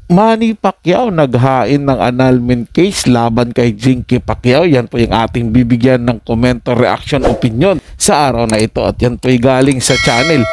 Manny Pacquiao naghain ng annulment case laban kay Jinky Pacquiao. Yan po yung ating bibigyan ng komento, reaction, opinion sa araw na ito. At yan po ay galing sa channel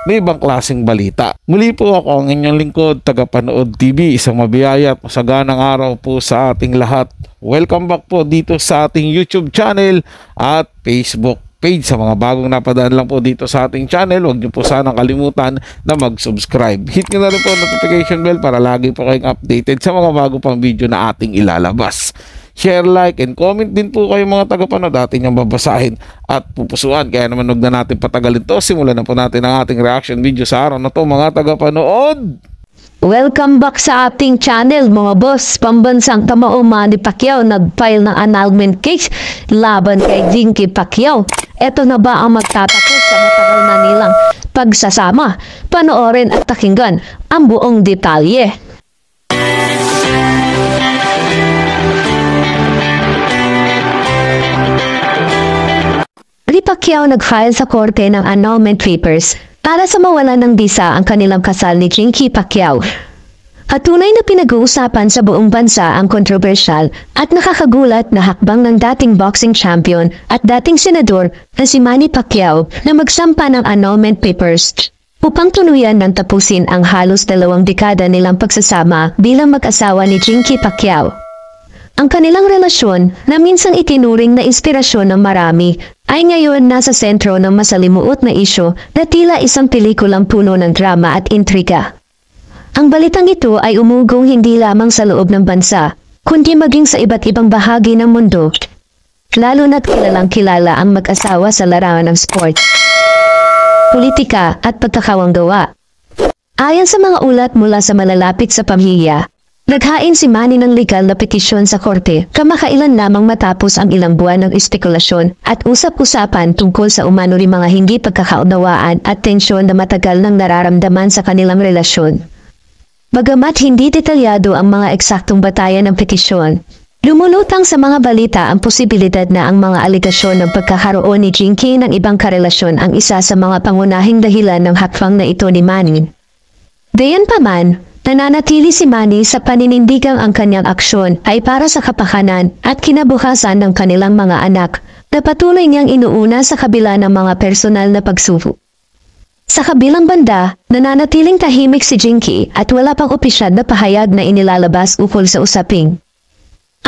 May Ibang Klaseng Balita. Muli po ako ang inyong lingkod, Tagapanood TV. Isang mabiyaya at masaganang araw po sa ating lahat. Welcome back po dito sa ating YouTube channel at Facebook page. Sa mga bagong napadaan lang po dito sa ating channel, huwag niyo po sanang kalimutan na mag-subscribe. Hit niyo na rin po notification bell para lagi po kayong updated sa mga bago pang video na ating ilalabas. Share, like, and comment din po kayo mga tagapanood. Atin yung babasahin at pupusuan. Kaya naman huwag na natin patagalin to. Simulan na po natin ang ating reaction video sa araw na to mga tagapanood. Welcome back sa ating channel mga boss. Pambansang kamao Manny Pacquiao nag-file ng annulment case laban kay Jinky Pacquiao. Ito na ba ang magtatapos sa matagal na nilang pagsasama? Panoorin at pakinggan ang buong detalye. Manny Pacquiao nag-file sa korte ng annulment papers para sa mawalan ng bisa ang kanilang kasal ni Jinky Pacquiao. At tunay na pinag-uusapan sa buong bansa ang kontrobersyal at nakakagulat na hakbang ng dating boxing champion at dating senador na si Manny Pacquiao na magsampa ng annulment papers upang tuluyan ng tapusin ang halos 2 dekada nilang pagsasama bilang mag-asawa ni Jinky Pacquiao. Ang kanilang relasyon na minsang itinuring na inspirasyon ng marami ay ngayon nasa sentro ng masalimuot na isyu na tila isang pelikulang puno ng drama at intriga. Ang balitang ito ay umugong hindi lamang sa loob ng bansa, kundi maging sa iba't ibang bahagi ng mundo, lalo na't kilalang kilala ang mag-asawa sa larangan ng sport, politika at pagkakawanggawa. Ayon sa mga ulat mula sa malalapit sa pamilya, naghain si Manny ng legal na petisyon sa korte kamakailan lamang matapos ang ilang buwan ng espekulasyon at usap-usapan tungkol sa umano ring mga hindi pagkakaunawaan at tensyon na matagal nang nararamdaman sa kanilang relasyon. Bagamat hindi detalyado ang mga eksaktong batayan ng petisyon, lumulutang sa mga balita ang posibilidad na ang mga aligasyon ng pagkakaroon ni Jinky ng ibang karelasyon ang isa sa mga pangunahing dahilan ng hakbang na ito ni Manny. Gayunpaman, nananatili si Manny sa paninindigang ang kanyang aksyon ay para sa kapakanan at kinabukasan ng kanilang mga anak na patuloy niyang inuuna sa kabila ng mga personal na pagsubok. Sa kabilang banda, nananatiling tahimik si Jinky at wala pang opisyal na pahayag na inilalabas ukol sa usaping.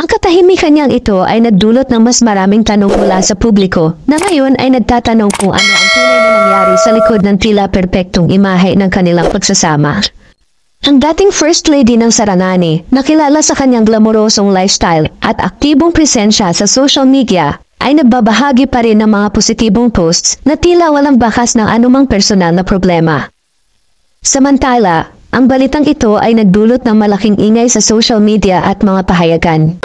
Ang katahimikan niyang ito ay nagdulot ng mas maraming tanong mula sa publiko na ngayon ay nagtatanong kung ano ang tunay na nangyari sa likod ng tila perpektong imahe ng kanilang pagsasama. Ang dating First Lady ng Sarangani, nakilala sa kanyang glamorosong lifestyle at aktibong presensya sa social media, ay nagbabahagi pa rin ng mga positibong posts na tila walang bakas ng anumang personal na problema. Samantala, ang balitang ito ay nagdulot ng malaking ingay sa social media at mga pahayagan.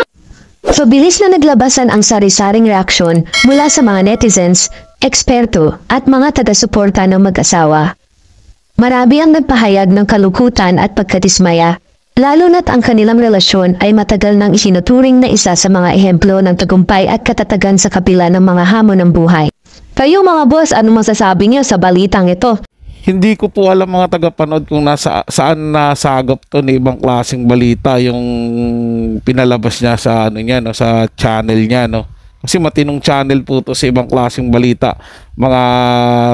Mabilis na naglabasan ang sari-saring reaksyon mula sa mga netizens, eksperto at mga taga-suporta ng mag-asawa. Marami ang nagpahayag ng kalukutan at pagkadismaya, lalo na't ang kanilang relasyon ay matagal nang isinuturing na isa sa mga ehemplo ng tagumpay at katatagan sa kabila ng mga hamon ng buhay. Kayo mga boss, ano masasabi niyo sa balitang ito? Hindi ko po alam mga tagapanood kung saan nasagap to ni Ibang Klaseng Balita yung pinalabas niya sa sa channel niya, no. Kasi matinong channel po to sa Ibang Klaseng Balita, mga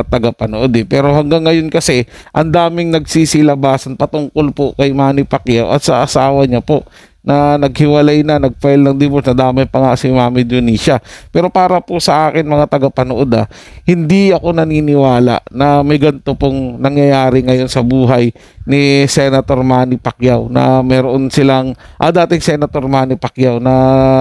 tagapanood eh. Pero hanggang ngayon kasi, ang daming nagsisilabasan patungkol po kay Manny Pacquiao at sa asawa niya po na naghiwalay na, nag-file ng divorce, nadamay pa nga si Mami Dionisha. Pero para po sa akin mga tagapanood hindi ako naniniwala na may ganito pong nangyayari ngayon sa buhay ni Senator Manny Pacquiao na meron silang, dating Senator Manny Pacquiao na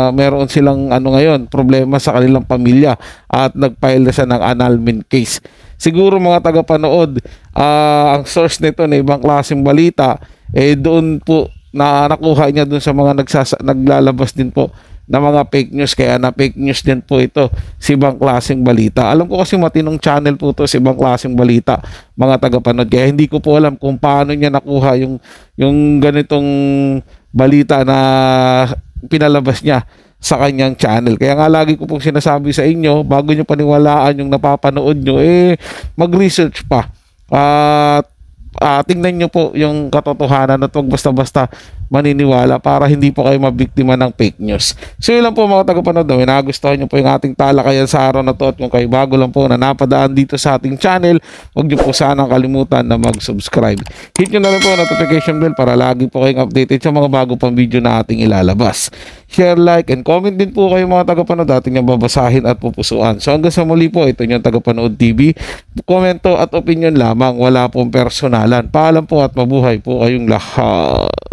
meron silang ngayon, problema sa kanilang pamilya at nag-file na siya ng annulment case. Siguro mga tagapanood, ang source nito na Ibang Klaseng Balita, doon po na nakuha niya dun sa mga naglalabas din po na mga fake news, kaya na fake news din po ito si Ibang Klaseng Balita. Alam ko kasi matinong channel po to si Ibang Klaseng Balita mga tagapanood, kaya hindi ko po alam kung paano niya nakuha yung ganitong balita na pinalabas niya sa kanyang channel. Kaya nga lagi ko pong sinasabi sa inyo, bago nyo paniwalaan yung napapanood nyo, mag-research pa at tingnan nyo po yung katotohanan at huwag basta-basta maniniwala para hindi po kayo mabiktima ng fake news. So yun lang po mga tagapanood, na nagustuhan nyo po yung ating talakayan sa araw na to, at kung kayo bago lang po na napadaan dito sa ating channel, huwag nyo po sanang kalimutan na mag-subscribe. Hit nyo na lang po ang notification bell para lagi po kayong updated sa mga bago pang video na ating ilalabas. Share, like, and comment din po kayo mga tagapanood, ating yung babasahin at pupusuan. So hanggang sa muli po, ito yung Tagapanood TV. Komento at opinion lamang, wala pong personalan. Paalam po at mabuhay po kayong lahat.